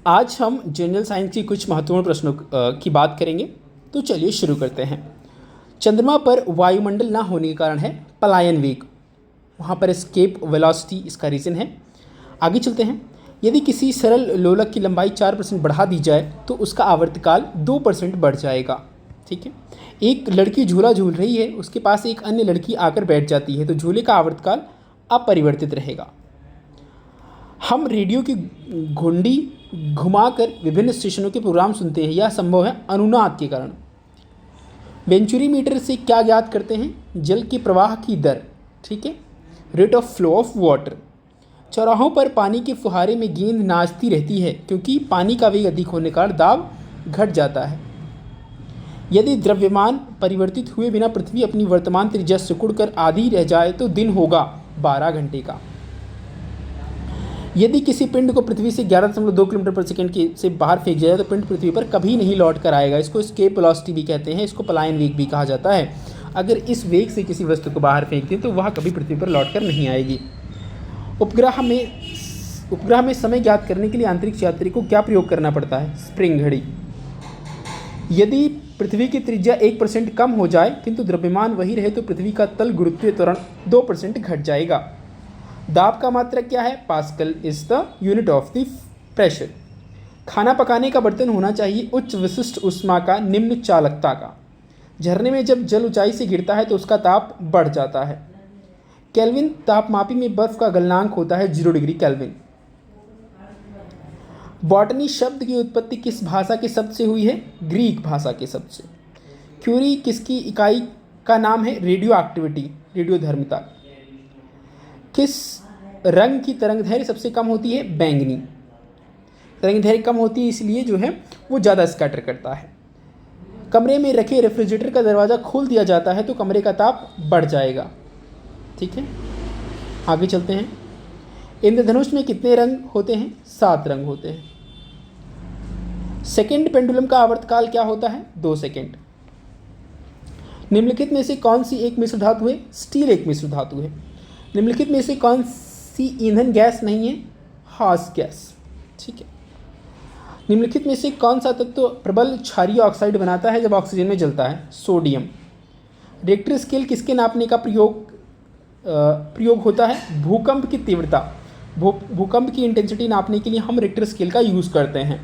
आज हम general science की कुछ महत्वपूर्ण प्रश्नों की बात करेंगे। तो चलिए शुरू करते हैं। चंद्रमा पर वायुमंडल ना होने के कारण है पलायन वेग, वहाँ पर एस्केप वेलोसिटी इसका रीज़न है। आगे चलते हैं। यदि किसी सरल लोलक की लंबाई 4% बढ़ा दी जाए तो उसका आवर्तकाल 2% बढ़ जाएगा। ठीक है। एक लड़की झूला झूल रही है, उसके पास एक अन्य लड़की आकर बैठ जाती है तो झूले का आवर्तकाल अपरिवर्तित रहेगा। हम रेडियो की घुंडी घुमाकर विभिन्न स्टेशनों के प्रोग्राम सुनते हैं, यह संभव है अनुनाद के कारण। वेंचुरी मीटर से क्या ज्ञात करते हैं? जल के प्रवाह की दर। ठीक है, rate of flow of water. चौराहों पर पानी के फुहारे में गेंद नाचती रहती है क्योंकि पानी का वेग अधिक होने का दाब घट जाता है। यदि द्रव्यमान परिवर्तित हुए बिना पृथ्वी अपनी वर्तमान त्रिज्या सिकुड़कर आधी रह जाए तो दिन होगा 12 घंटे का। यदि किसी पिंड को पृथ्वी से 11.2 किलोमीटर पर सेकंड के से बाहर फेंक जाए तो पिंड पृथ्वी पर कभी नहीं लौट कर आएगा। इसको एस्केप वेलोसिटी भी कहते हैं, इसको पलायन वेग भी कहा जाता है। अगर इस वेग से किसी वस्तु को बाहर फेंक दें तो वह कभी पृथ्वी पर लौट कर नहीं आएगी। उपग्रह में समय ज्ञात करने के लिए अंतरिक्ष यात्री को क्या प्रयोग करना पड़ता है? स्प्रिंग घड़ी। यदि पृथ्वी की त्रिज्या 1% कम हो जाए किंतु द्रव्यमान वही रहे तो पृथ्वी का तल गुरुत्वीय त्वरण 2% घट जाएगा। दाब का मात्रक क्या है? Pascal is the unit of the pressure. खाना पकाने का बर्तन होना चाहिए उच्च विशिष्ट ऊष्मा का, निम्न चालकता का। झरने में जब जल ऊंचाई से गिरता है तो उसका ताप बढ़ जाता है। केल्विन तापमापी में बर्फ का गलनांक होता है 0 डिग्री केल्विन। बॉटनी शब्द की उत्पत्ति किस भाषा के शब्द से हुई है? ग्रीक भाषा के शब्द से। क्यूरी किसकी इकाई का नाम है? रेडियो एक्टिविटी, रेडियोधर्मिता। किस रंग की तरंगदैर्घ्य सबसे कम होती है? बैंगनी। तरंगदैर्घ्य कम होती है इसलिए जो है वो ज़्यादा स्कैटर करता है। कमरे में रखे रेफ्रिजरेटर का दरवाज़ा खोल दिया जाता है तो कमरे का ताप बढ़ जाएगा। ठीक है, आगे चलते हैं। इंद्रधनुष में कितने रंग होते हैं? 7 रंग होते हैं। सेकेंड पेंडुलम का आवर्तकाल क्या होता है? 2 सेकेंड। निम्नलिखित में से कौन सी एक मिश्र धातु है? स्टील एक मिश्र धातु है। निम्नलिखित में से कौन सी ईंधन गैस नहीं है? हास गैस। ठीक है। निम्नलिखित में से कौन सा तत्व प्रबल क्षारीय ऑक्साइड बनाता है जब ऑक्सीजन में जलता है? सोडियम। रिक्टर स्केल किसके नापने का प्रयोग होता है? भूकंप की तीव्रता, भूकंप की इंटेंसिटी नापने के लिए हम रिक्टर स्केल का यूज़ करते हैं।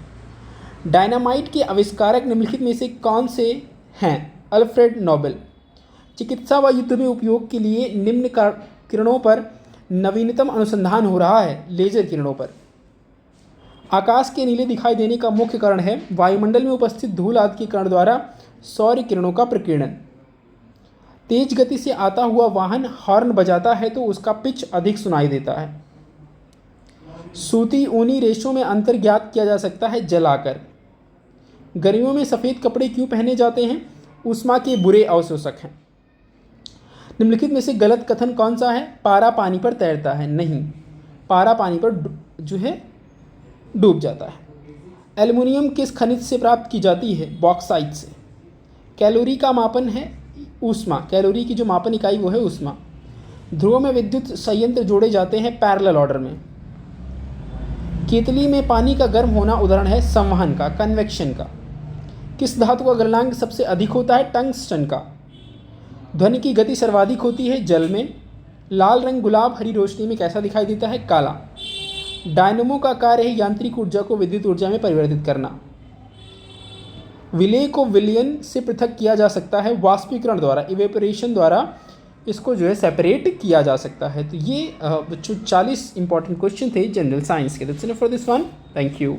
डायनामाइट के आविष्कारक निम्नलिखित में से कौन से हैं? Alfred Nobel. चिकित्सा व युद्ध में उपयोग के लिए निम्न किरणों पर नवीनतम अनुसंधान हो रहा है? लेजर किरणों पर। आकाश के नीले दिखाई देने का मुख्य कारण है वायुमंडल में उपस्थित धूल आदि के कण द्वारा सौर किरणों का प्रकीर्णन। तेज गति से आता हुआ वाहन हॉर्न बजाता है तो उसका पिच अधिक सुनाई देता है। सूती ऊनी रेशों में अंतर ज्ञात किया जा सकता है जलाकर। गर्मियों में सफ़ेद कपड़े क्यों पहने जाते हैं? ऊष्मा के बुरे अवशोषक हैं। निम्नलिखित में से गलत कथन कौन सा है? पारा पानी पर तैरता है। नहीं, पारा पानी पर जो है डूब जाता है। एल्युमिनियम किस खनिज से प्राप्त की जाती है? बॉक्साइट से। कैलोरी का मापन है ऊष्मा, कैलोरी की जो मापन इकाई वो है ऊष्मा। ध्रुव में विद्युत संयंत्र जोड़े जाते हैं पैरेलल ऑर्डर में। केतली में पानी का गर्म होना उदाहरण है संवहन का, कन्वेक्शन का। किस धातु का गलनांक सबसे अधिक होता है? टंगस्टन का। ध्वनि की गति सर्वाधिक होती है जल में। लाल रंग गुलाब हरी रोशनी में कैसा दिखाई देता है? काला। डायनमो का कार्य है यांत्रिक ऊर्जा को विद्युत ऊर्जा में परिवर्तित करना। विलय को विलयन से पृथक किया जा सकता है वाष्पीकरण द्वारा, इवेपोरेशन द्वारा इसको जो है सेपरेट किया जा सकता है। तो ये बच्चों 40 इंपॉर्टेंट क्वेश्चन थे जनरल साइंस के। That's enough for this one. Thank you.